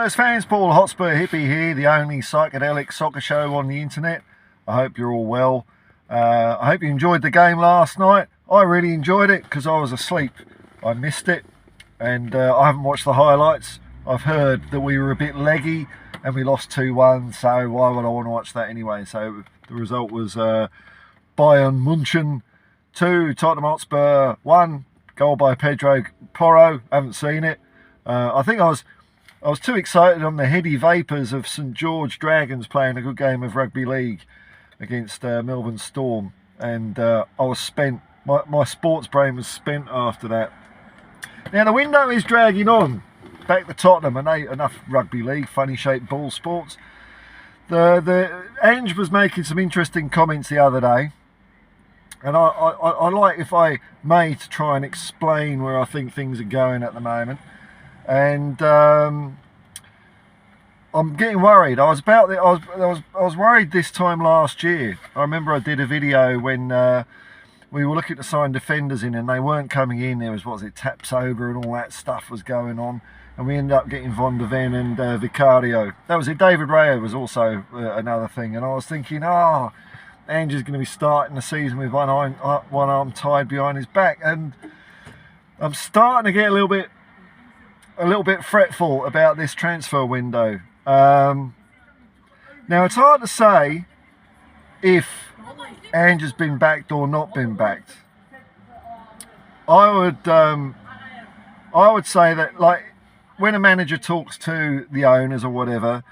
Spurs fans, Paul Hotspur Hippie here, the only psychedelic soccer show on the internet. I hope you're all well. I hope you enjoyed the game last night. I really enjoyed it because I was asleep. I missed it and I haven't watched the highlights. I've heard that we were a bit leggy and we lost 2-1, so why would I want to watch that anyway? So the result was Bayern München 2, Tottenham Hotspur 1, goal by Pedro Porro. Haven't seen it. I think I was too excited on the heady vapours of St George Dragons playing a good game of rugby league against Melbourne Storm, and I was spent. My sports brain was spent after that. Now the window is dragging on. Back to Tottenham, and enough rugby league, funny shaped ball sports. The Ange was making some interesting comments the other day, and I like, if I may, to try and explain where I think things are going at the moment. And I'm getting worried. I was worried this time last year. I remember I did a video when we were looking to sign defenders in, and they weren't coming in. There was taps over and all that stuff was going on, and we ended up getting Van der Ven and Vicario. That was it. David Raya was also another thing, and I was thinking, Ange is going to be starting the season with one arm tied behind his back, and I'm starting to get a little bit fretful about this transfer window. Now it's hard to say if Ange has been backed or not been backed. I would say that, like, when a manager talks to the owners or whatever,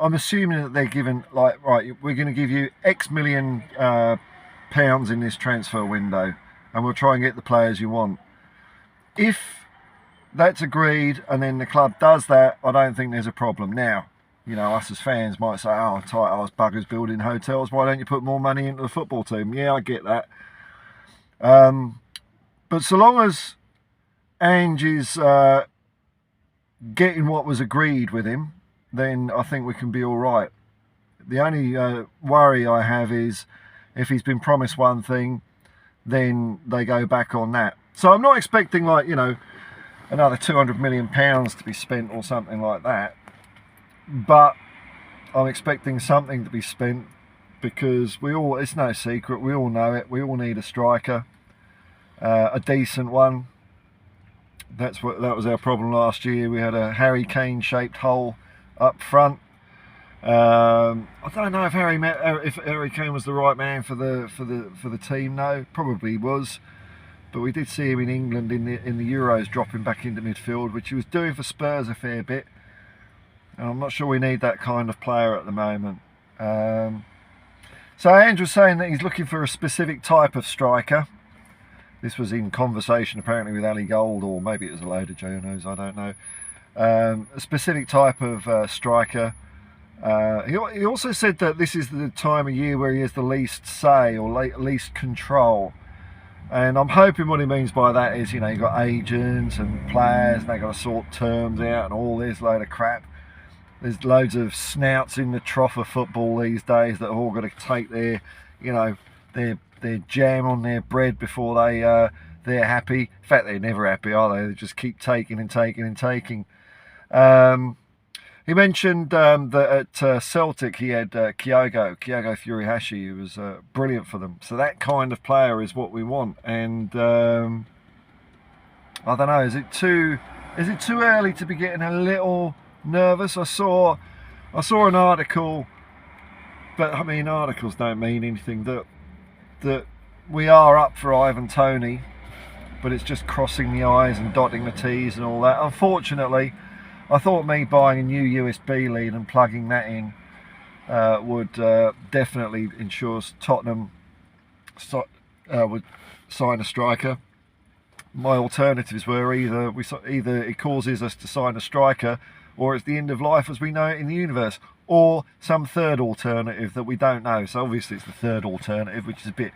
I'm assuming that they're given, like, right, we're going to give you X million pounds in this transfer window, and we'll try and get the players you want. If that's agreed and then the club does that, I don't think there's a problem. Now, you know, us as fans might say, tight-ass buggers building hotels, why don't you put more money into the football team? Yeah, I get that. But so long as Ange is getting what was agreed with him, then I think we can be all right. The only worry I have is if he's been promised one thing, then they go back on that. So I'm not expecting, like, you know, another £200 million to be spent or something like that, but I'm expecting something to be spent, because it's no secret, we all know it, we all need a striker, a decent one. That was our problem last year. We had a Harry Kane shaped hole up front. I don't know if Harry Kane was the right man for the team. No, probably was. But we did see him in England in the Euros dropping back into midfield, which he was doing for Spurs a fair bit. And I'm not sure we need that kind of player at the moment. So Andrew was saying that he's looking for a specific type of striker. This was in conversation apparently with Ali Gold, or maybe it was a load of journos, I don't know. A specific type of striker. He also said that this is the time of year where he has the least say or least control. And I'm hoping what he means by that is, you know, you've got agents and players, and they've got to sort terms out and all this load of crap. There's loads of snouts in the trough of football these days that have all got to take their, you know, their jam on their bread before they're happy. In fact, they're never happy, are they? They just keep taking and taking and taking. He mentioned that at Celtic he had Kyogo Furuhashi, who was brilliant for them. So that kind of player is what we want. And I don't know, is it too early to be getting a little nervous? I saw an article, but I mean, articles don't mean anything, that we are up for Ivan Toney, but it's just crossing the I's and dotting the T's and all that. Unfortunately, I thought me buying a new USB lead and plugging that in would definitely ensure Tottenham would sign a striker. My alternatives were either it causes us to sign a striker, or it's the end of life as we know it in the universe, or some third alternative that we don't know. So obviously it's the third alternative, which is a bit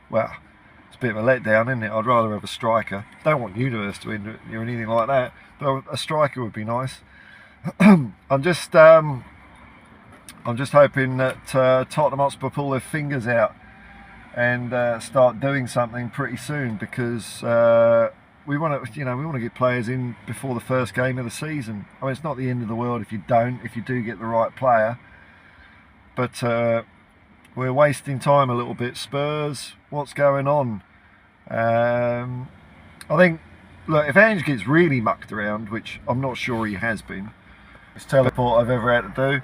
of a letdown, isn't it? I'd rather have a striker. Don't want universe to end or anything like that, but a striker would be nice. I'm just hoping that Tottenham Hotspur pull their fingers out and start doing something pretty soon, because we want to, we want to get players in before the first game of the season. I mean, it's not the end of the world if you do get the right player. But we're wasting time a little bit. Spurs, what's going on? I think, look, if Ange gets really mucked around, which I'm not sure he has been, it's teleport I've ever had to do.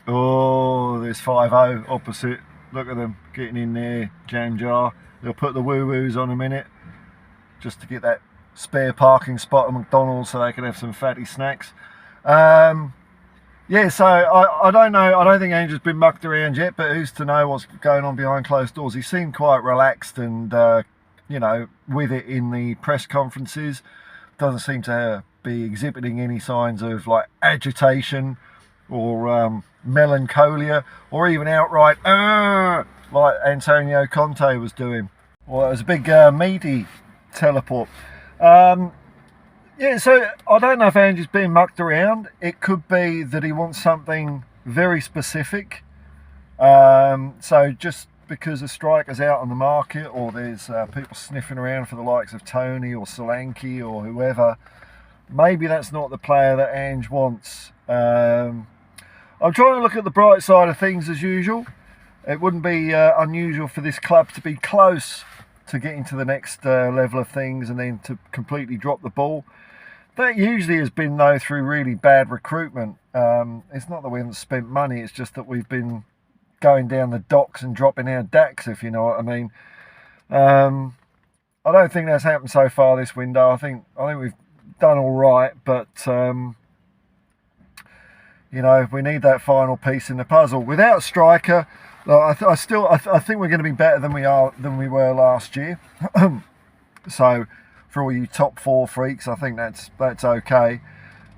Oh, there's 5-0 opposite. Look at them getting in there, jam jar. They'll put the woo-woos on a minute just to get that spare parking spot at McDonald's so they can have some fatty snacks. Yeah, so I don't know. I don't think Ange has been mucked around yet, but who's to know what's going on behind closed doors? He seemed quite relaxed and, with it in the press conferences. Doesn't seem to be exhibiting any signs of like agitation or melancholia or even outright like Antonio Conte was doing. Well, it was a big meaty teleport. Yeah, so I don't know if Ange is being mucked around. It could be that he wants something very specific. So just because a striker's out on the market or there's people sniffing around for the likes of Tony or Solanke or whoever, maybe that's not the player that Ange wants. I'm trying to look at the bright side of things as usual. It wouldn't be unusual for this club to be close to getting to the next level of things and then to completely drop the ball. That usually has been, though, through really bad recruitment. It's not that we haven't spent money, it's just that we've been going down the docks and dropping our DAX, if you know what I mean. I don't think that's happened so far this window. I think we've done all right, but we need that final piece in the puzzle. Without a striker, I think we're going to be better than we were last year. So for all you top four freaks, I think that's okay.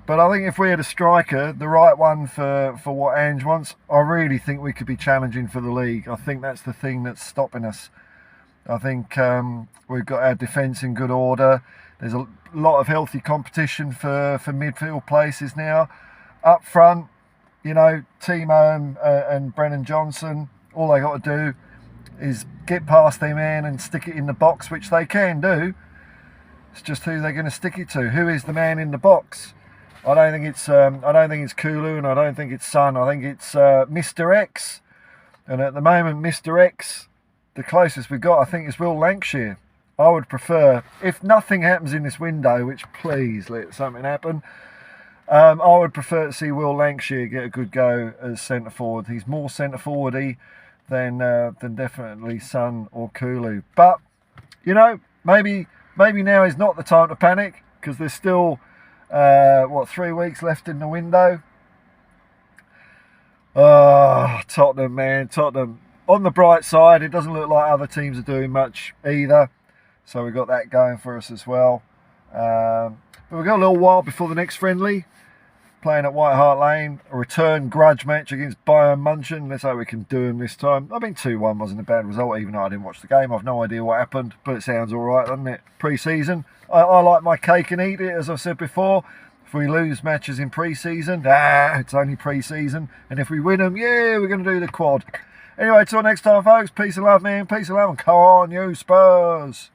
But I think if we had a striker, the right one for what Ange wants, I really think we could be challenging for the league. I think that's the thing that's stopping us. I think we've got our defence in good order. There's a lot of healthy competition for midfield places now. Up front, Timo and Brennan Johnson, all they got to do is get past their man and stick it in the box, which they can do. It's just who they're going to stick it to. Who is the man in the box? I don't think it's Kulu, and I don't think it's Son. I think it's Mr. X. And at the moment, Mr. X, the closest we've got, I think, is Will Lancashire. I would prefer, if nothing happens in this window, which please let something happen, I would prefer to see Will Lancashire get a good go as centre forward. He's more centre forwardy than definitely Son or Kulu. But maybe now is not the time to panic, because there's still 3 weeks left in the window. Tottenham, man, Tottenham. On the bright side, it doesn't look like other teams are doing much either, so we've got that going for us as well. But we've got a little while before the next friendly, playing at White Hart Lane, a return grudge match against Bayern Munchen. Let's hope we can do them this time. I mean, 2-1 wasn't a bad result, even though I didn't watch the game. I've no idea what happened, but it sounds all right, doesn't it? Pre-season, I like my cake and eat it, as I've said before. If we lose matches in pre-season, it's only pre-season. And if we win them, yeah, we're going to do the quad. Anyway, till next time, folks. Peace and love, man. Peace and love. And come on, you Spurs.